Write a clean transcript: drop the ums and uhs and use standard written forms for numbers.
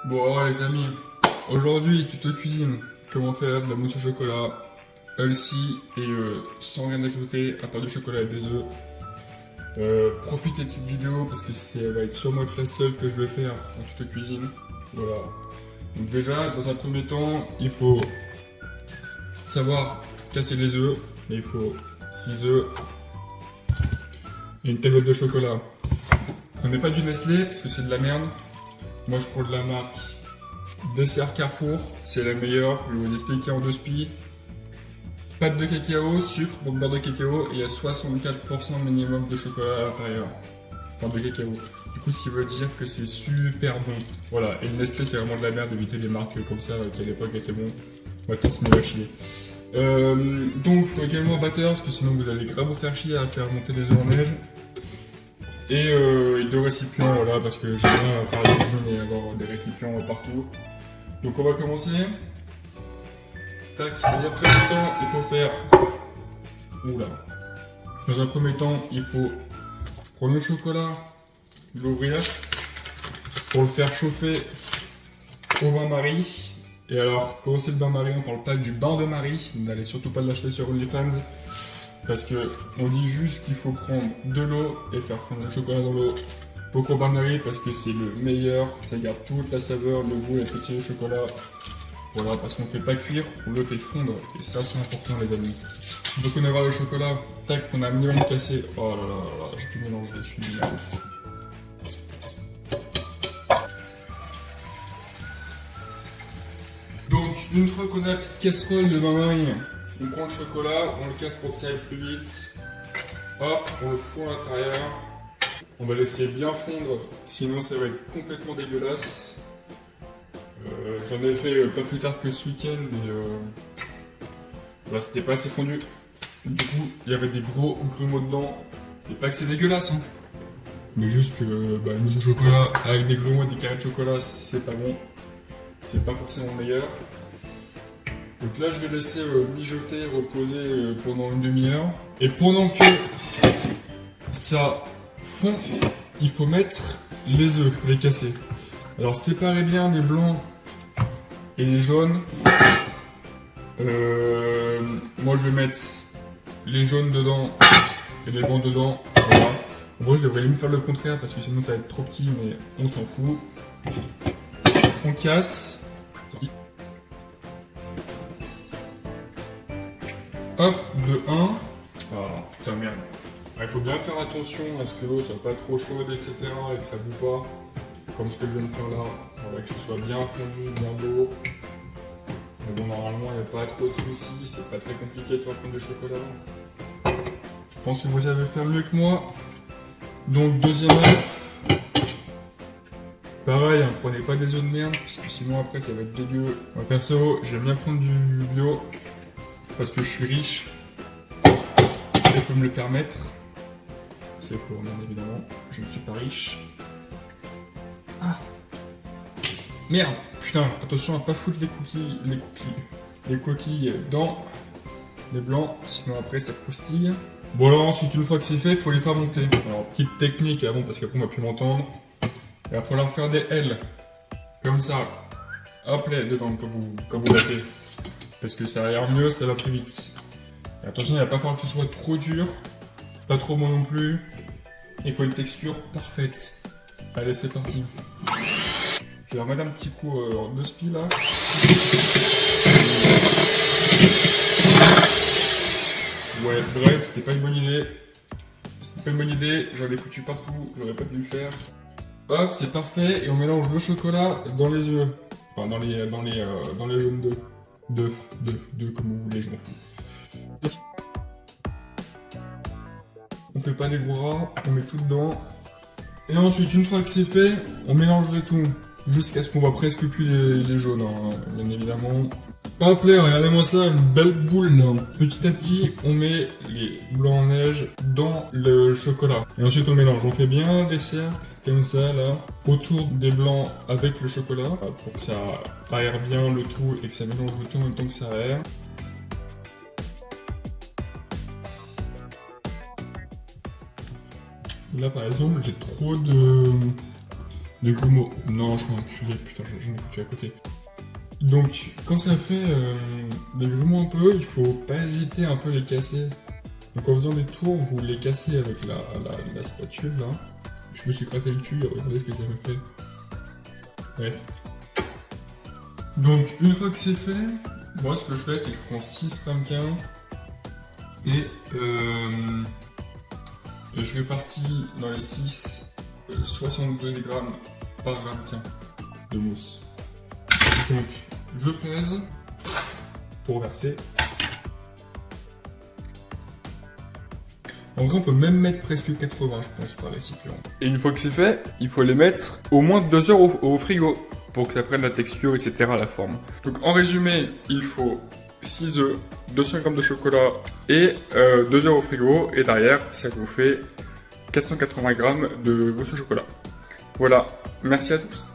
Bon alors les amis, aujourd'hui tuto cuisine, comment faire de la mousse au chocolat, healthy et sans rien ajouter à part du chocolat et des œufs. Profitez de cette vidéo parce que ça va être sûrement la seule que je vais faire en tuto cuisine. Voilà. Donc déjà, dans un premier temps, il faut savoir casser les œufs. Il faut 6 œufs et une tablette de chocolat. Prenez pas du Nestlé parce que c'est de la merde. Moi je prends de la marque Dessert Carrefour, c'est la meilleure, je vais vous expliquer en deux spies. Pâte de cacao, sucre, donc beurre de cacao, et il y a 64% minimum de chocolat à l'intérieur. Enfin de cacao. Du coup, ce qui veut dire que c'est super bon. Voilà, et le Nestlé c'est vraiment de la merde, évitez les marques comme ça qui à l'époque étaient bons. Maintenant c'est nul à chier. Donc il faut également un batteur, parce que sinon vous allez grave vous faire chier à faire monter les œufs en neige. Et deux récipients, voilà, parce que j'aime bien faire la cuisine et avoir des récipients partout. Donc on va commencer. Tac, dans un premier temps, il faut faire... Oula. Dans un premier temps, il faut prendre le chocolat, l'ouvrir, pour le faire chauffer au bain-marie. Et alors, quand c'est le bain-marie, on parle pas du bain de Marie, n'allez surtout pas l'acheter sur OnlyFans. Parce que on dit juste qu'il faut prendre de l'eau et faire fondre le chocolat dans l'eau. Beaucoup au bain-marie parce que c'est le meilleur, ça garde toute la saveur, le goût et la pétille du chocolat. Voilà, parce qu'on ne fait pas cuire, on le fait fondre et ça c'est important les amis. Donc on va le chocolat, tac, on a un minimum cassé. Oh là là là là, j'ai tout mélangé, je suis bizarre. Donc une fois qu'on a la petite casserole de bain-marie, on prend le chocolat, on le casse pour que ça aille plus vite. Hop, on le fout à l'intérieur. On va laisser bien fondre, sinon ça va être complètement dégueulasse. J'en ai fait pas plus tard que ce week-end, mais bah, c'était pas assez fondu. Du coup, il y avait des gros grumeaux dedans. C'est pas que c'est dégueulasse, hein. Mais juste que bah, le mousse au chocolat avec des grumeaux et des carrés de chocolat, c'est pas bon. C'est pas forcément meilleur. Donc là, je vais laisser mijoter, reposer pendant une demi-heure. Et pendant que ça fond, il faut mettre les œufs, les casser. Alors séparez bien les blancs et les jaunes. Moi, je vais mettre les jaunes dedans et les blancs dedans. Voilà. Moi, je devrais limite faire le contraire parce que sinon ça va être trop petit, mais on s'en fout. On casse. Hop, de 1. Ah putain merde. Il faut bien faire attention à ce que l'eau soit pas trop chaude, etc. et que ça boue pas. Comme ce que je viens de faire là. Voilà, que ce soit bien fondu, bien beau. Mais bon, normalement, il n'y a pas trop de soucis. C'est pas très compliqué de faire fondre du chocolat. Je pense que vous savez faire mieux que moi. Donc, deuxième œuf. Pareil, hein, prenez pas des œufs de merde, parce que sinon après ça va être dégueu. Moi perso, j'aime bien prendre du bio. Parce que je suis riche, je peux me le permettre. C'est faux, bien évidemment, je ne suis pas riche. Ah merde, putain, attention à pas foutre les coquilles dans les blancs, sinon après ça croustille. Bon alors ensuite, une fois que c'est fait, il faut les faire monter. Alors petite technique avant, parce qu'après on va plus m'entendre. Il va falloir faire des L, comme ça. Hop là, dedans, quand vous battez. Parce que ça a l'air mieux, ça va plus vite. Et attention, il ne va pas falloir que ce soit trop dur, pas trop bon non plus. Il faut une texture parfaite. Allez, c'est parti. Je vais remettre un petit coup en deux spies là. Ouais, bref, c'était pas une bonne idée. C'était pas une bonne idée, j'en ai foutu partout, j'aurais pas dû le faire. Hop, c'est parfait, et on mélange le chocolat dans les œufs. Enfin, dans les jaunes d'œufs. D'œufs, comme vous voulez, je m'en fous. On fait pas des gros rats, on met tout dedans. Et ensuite, une fois que c'est fait, on mélange le tout. Jusqu'à ce qu'on voit presque plus les jaunes, hein, bien évidemment. Hop là, regardez-moi ça, une belle boule là. Petit à petit, on met les blancs en neige dans le chocolat. Et ensuite on mélange, on fait bien un dessert, comme ça là, autour des blancs avec le chocolat, pour que ça aère bien le tout et que ça mélange le tout en même temps que ça aère. Là par exemple, j'ai trop de de grumeaux. Non, je suis un enculé, putain, j'en ai foutu à côté. Donc, quand ça fait des grumeaux un peu, il faut pas hésiter à un peu les casser. Donc en faisant des tours, vous les cassez avec la spatule là. Je me suis gratté le cul, regardez ce que ça me fait. Bref. Donc une fois que c'est fait, moi ce que je fais c'est que je prends 6 ramequins et je répartis dans les 6 72 grammes par ramequin de mousse. Donc je pèse pour verser. En vrai, on peut même mettre presque 80, je pense, par récipient. Et une fois que c'est fait, il faut les mettre au moins 2 heures au frigo pour que ça prenne la texture, etc., la forme. Donc en résumé, il faut 6 œufs, 200 g de chocolat et 2 heures au frigo. Et derrière, ça vous fait 480 g de mousse au chocolat. Voilà, merci à tous.